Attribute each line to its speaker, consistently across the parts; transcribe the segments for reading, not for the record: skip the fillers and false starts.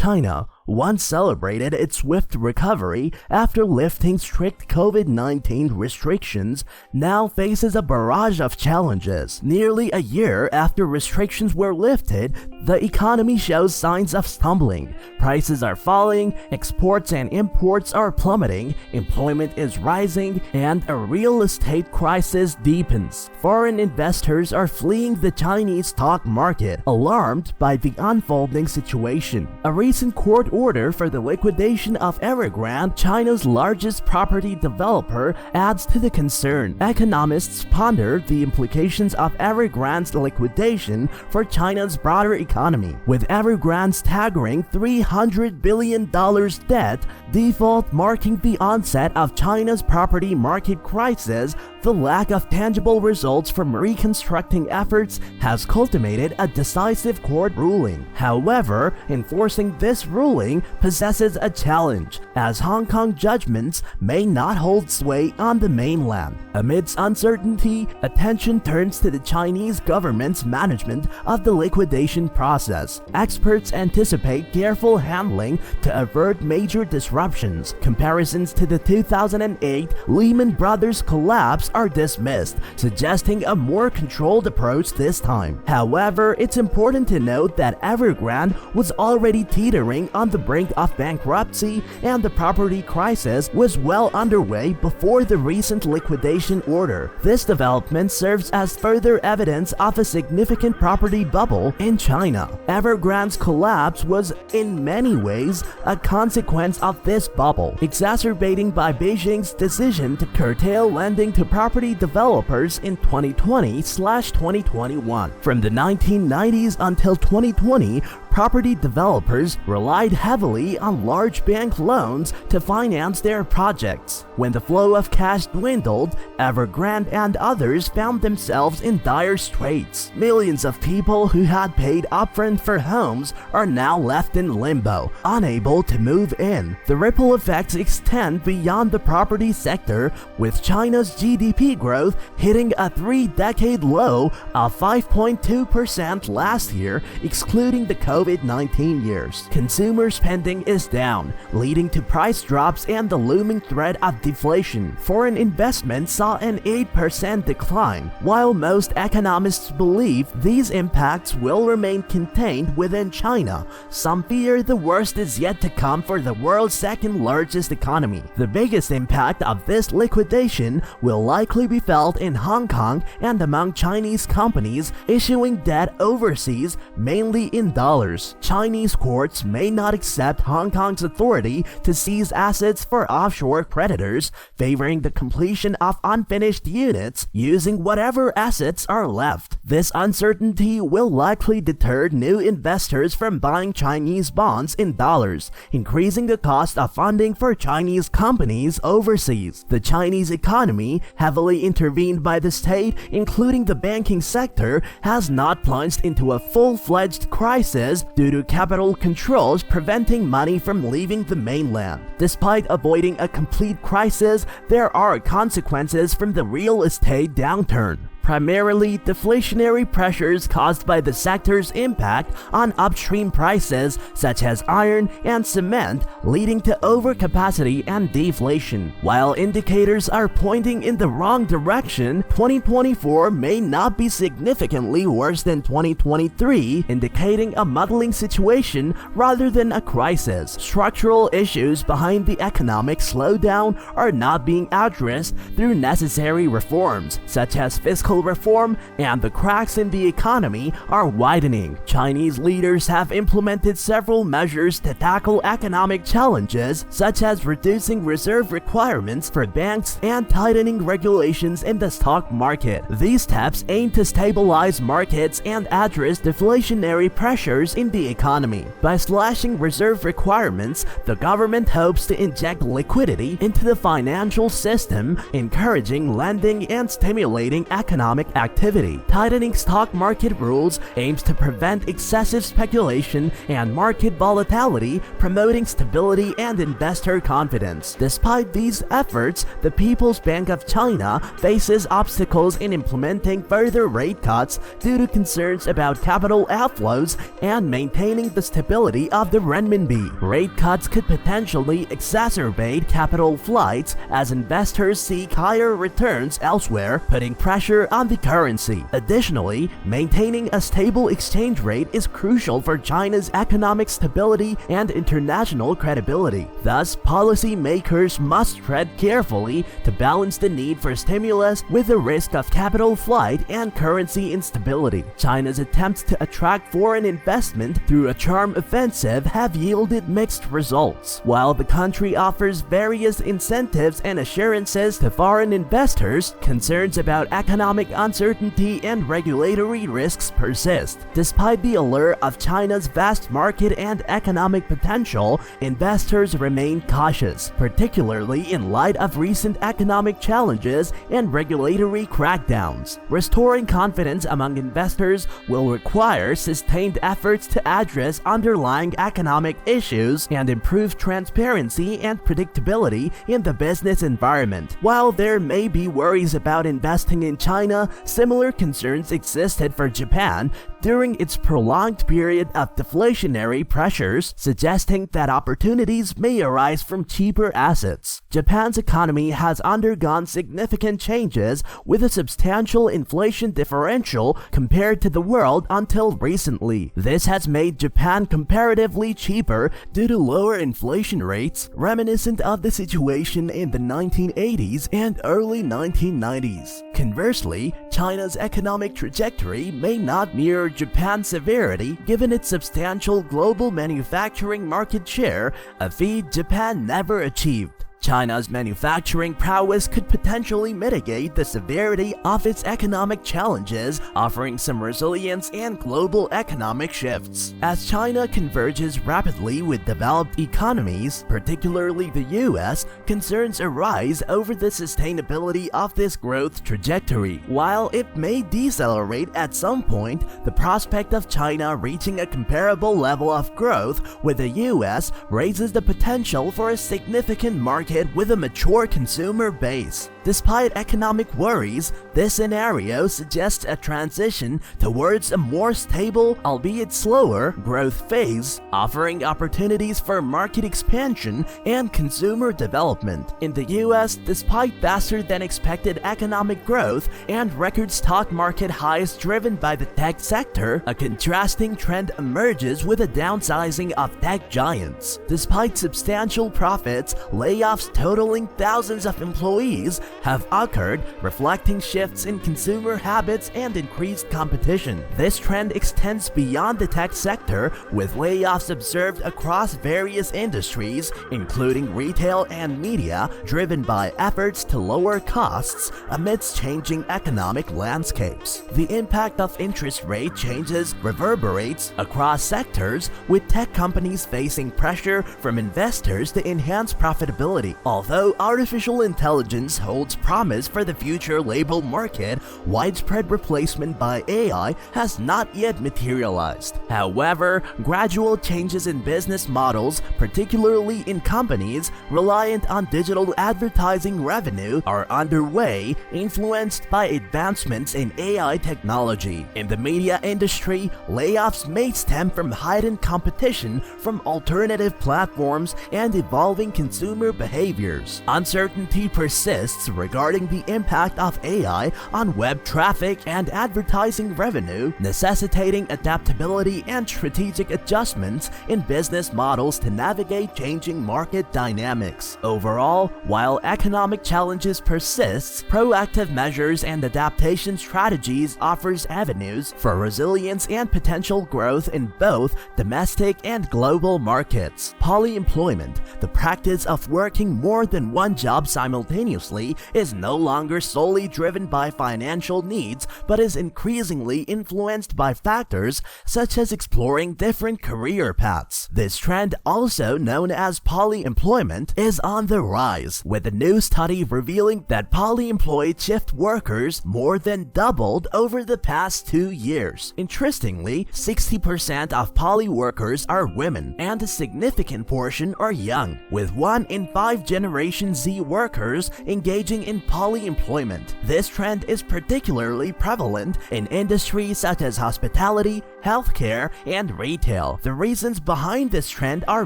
Speaker 1: China once celebrated its swift recovery after lifting strict COVID-19 restrictions, now faces a barrage of challenges. Nearly a year after restrictions were lifted, the economy shows signs of stumbling. Prices are falling, exports and imports are plummeting, employment is rising, and a real estate crisis deepens. Foreign investors are fleeing the Chinese stock market, alarmed by the unfolding situation. A recent court order for the liquidation of Evergrande, China's largest property developer, adds to the concern. Economists ponder the implications of Evergrande's liquidation for China's broader economy. With Evergrande's staggering $300 billion debt default marking the onset of China's property market crisis, the lack of tangible results from reconstructing efforts has culminated a decisive court ruling. However, enforcing this ruling possesses a challenge, as Hong Kong judgments may not hold sway on the mainland. Amidst uncertainty, attention turns to the Chinese government's management of the liquidation process. Experts anticipate careful handling to avert major disruptions. Comparisons to the 2008 Lehman Brothers collapse are dismissed, suggesting a more controlled approach this time. However, it's important to note that Evergrande was already teetering on the brink of bankruptcy, and the property crisis was well underway before the recent liquidation order. This development serves as further evidence of a significant property bubble in China. Evergrande's collapse was in many ways a consequence of this bubble, exacerbating by Beijing's decision to curtail lending to property developers in 2020/2021. From the 1990s until 2020, property developers relied heavily on large bank loans to finance their projects. When the flow of cash dwindled, Evergrande and others found themselves in dire straits. Millions of people who had paid upfront for homes are now left in limbo, unable to move in. The ripple effects extend beyond the property sector, with China's GDP growth hitting a three-decade low of 5.2% last year, excluding the COVID-19 years. Consumer spending is down, leading to price drops and the looming threat of deflation. Foreign investment saw an 8% decline. While most economists believe these impacts will remain contained within China, some fear the worst is yet to come for the world's second-largest economy. The biggest impact of this liquidation will likely be felt in Hong Kong and among Chinese companies issuing debt overseas, mainly in dollars. Chinese courts may not accept Hong Kong's authority to seize assets for offshore creditors, favoring the completion of unfinished units using whatever assets are left. This uncertainty will likely deter new investors from buying Chinese bonds in dollars, increasing the cost of funding for Chinese companies overseas. The Chinese economy, heavily intervened by the state, including the banking sector, has not plunged into a full-fledged crisis due to capital controls preventing money from leaving the mainland. Despite avoiding a complete crisis, there are consequences from the real estate downturn. Primarily deflationary pressures caused by the sector's impact on upstream prices such as iron and cement, leading to overcapacity and deflation. While indicators are pointing in the wrong direction, 2024 may not be significantly worse than 2023, indicating a muddling situation rather than a crisis. Structural issues behind the economic slowdown are not being addressed through necessary reforms, such as fiscal reform, and the cracks in the economy are widening. Chinese leaders have implemented several measures to tackle economic challenges, such as reducing reserve requirements for banks and tightening regulations in the stock market. These steps aim to stabilize markets and address deflationary pressures in the economy. By slashing reserve requirements, the government hopes to inject liquidity into the financial system, encouraging lending and stimulating economic economic activity. Tightening stock market rules aims to prevent excessive speculation and market volatility, promoting stability and investor confidence. Despite these efforts, the People's Bank of China faces obstacles in implementing further rate cuts due to concerns about capital outflows and maintaining the stability of the renminbi. Rate cuts could potentially exacerbate capital flights as investors seek higher returns elsewhere, putting pressure on the currency. Additionally, maintaining a stable exchange rate is crucial for China's economic stability and international credibility. Thus, policymakers must tread carefully to balance the need for stimulus with the risk of capital flight and currency instability. China's attempts to attract foreign investment through a charm offensive have yielded mixed results. While the country offers various incentives and assurances to foreign investors, concerns about economic uncertainty and regulatory risks persist. Despite the allure of China's vast market and economic potential, investors remain cautious, particularly in light of recent economic challenges and regulatory crackdowns. Restoring confidence among investors will require sustained efforts to address underlying economic issues and improve transparency and predictability in the business environment. While there may be worries about investing in China, similar concerns existed for Japan during its prolonged period of deflationary pressures, suggesting that opportunities may arise from cheaper assets. Japan's economy has undergone significant changes with a substantial inflation differential compared to the world until recently. This has made Japan comparatively cheaper due to lower inflation rates, reminiscent of the situation in the 1980s and early 1990s. Conversely, China's economic trajectory may not mirror Japan's severity given its substantial global manufacturing market share, a feat Japan never achieved. China's manufacturing prowess could potentially mitigate the severity of its economic challenges, offering some resilience and global economic shifts. As China converges rapidly with developed economies, particularly the US, concerns arise over the sustainability of this growth trajectory. While it may decelerate at some point, the prospect of China reaching a comparable level of growth with the US raises the potential for a significant market with a mature consumer base. Despite economic worries, this scenario suggests a transition towards a more stable, albeit slower, growth phase, offering opportunities for market expansion and consumer development. In the US, despite faster than expected economic growth and record stock market highs driven by the tech sector, a contrasting trend emerges with a downsizing of tech giants. Despite substantial profits, layoffs totaling thousands of employees have occurred, reflecting shifts in consumer habits and increased competition. This trend extends beyond the tech sector, with layoffs observed across various industries, including retail and media, driven by efforts to lower costs amidst changing economic landscapes. The impact of interest rate changes reverberates across sectors, with tech companies facing pressure from investors to enhance profitability. Although artificial intelligence holds promise for the future labor market, widespread replacement by AI has not yet materialized. However, gradual changes in business models, particularly in companies reliant on digital advertising revenue, are underway, influenced by advancements in AI technology. In the media industry, layoffs may stem from heightened competition from alternative platforms and evolving consumer behaviors. Uncertainty persists regarding the impact of AI on web traffic and advertising revenue, necessitating adaptability and strategic adjustments in business models to navigate changing market dynamics. Overall, while economic challenges persist, proactive measures and adaptation strategies offers avenues for resilience and potential growth in both domestic and global markets. Polyemployment, the practice of working working more than one job simultaneously is no longer solely driven by financial needs, but is increasingly influenced by factors such as exploring different career paths. This trend, also known as polyemployment, is on the rise, with a new study revealing that polyemployed shift workers more than doubled over the past 2 years. Interestingly, 60% of poly workers are women, and a significant portion are young, with 1 in 5 Generation Z workers engaging in polyemployment. This trend is particularly prevalent in industries such as hospitality, healthcare, and retail. The reasons behind this trend are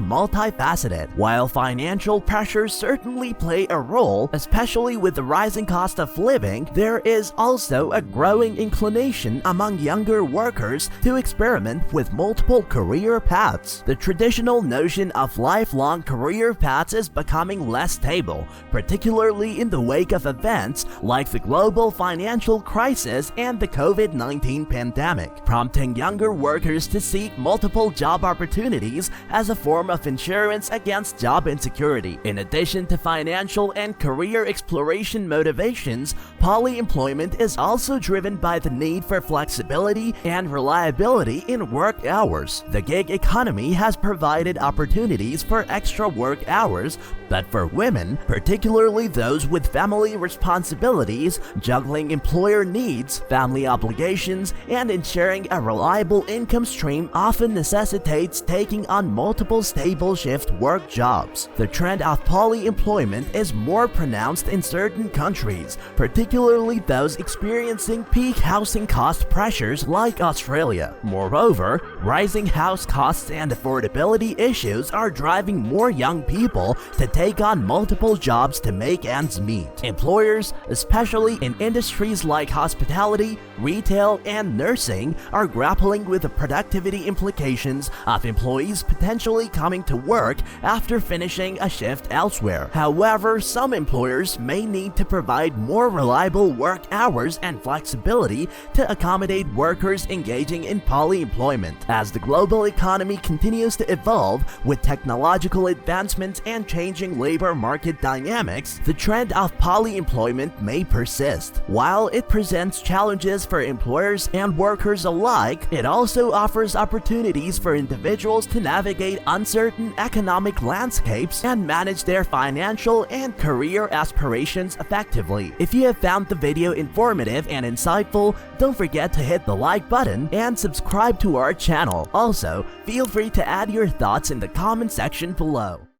Speaker 1: multifaceted. While financial pressures certainly play a role, especially with the rising cost of living, there is also a growing inclination among younger workers to experiment with multiple career paths. The traditional notion of lifelong career paths is becoming less stable, particularly in the wake of events like the global financial crisis and the COVID-19 pandemic, prompting younger workers to seek multiple job opportunities as a form of insurance against job insecurity. In addition to financial and career exploration motivations, polyemployment is also driven by the need for flexibility and reliability in work hours. The gig economy has provided opportunities for extra work hours, but for women, particularly those with family responsibilities, juggling employer needs, family obligations, and ensuring a reliable income stream often necessitates taking on multiple stable shift work jobs. The trend of polyemployment is more pronounced in certain countries, particularly those experiencing peak housing cost pressures like Australia. Moreover, rising house costs and affordability issues are driving more young people to take on multiple jobs to make ends meet. Employers, especially in industries like hospitality, retail, and nursing, are grappling with the productivity implications of employees potentially coming to work after finishing a shift elsewhere. However, some employers may need to provide more reliable work hours and flexibility to accommodate workers engaging in polyemployment. As the global economy continues to evolve with technological advancements and changing labor market dynamics, the trend of polyemployment may persist. While it presents challenges for employers and workers alike, it also offers opportunities for individuals to navigate uncertain economic landscapes and manage their financial and career aspirations effectively. If you have found the video informative and insightful, don't forget to hit the like button and subscribe to our channel. Also, feel free to add your thoughts in the comment section below.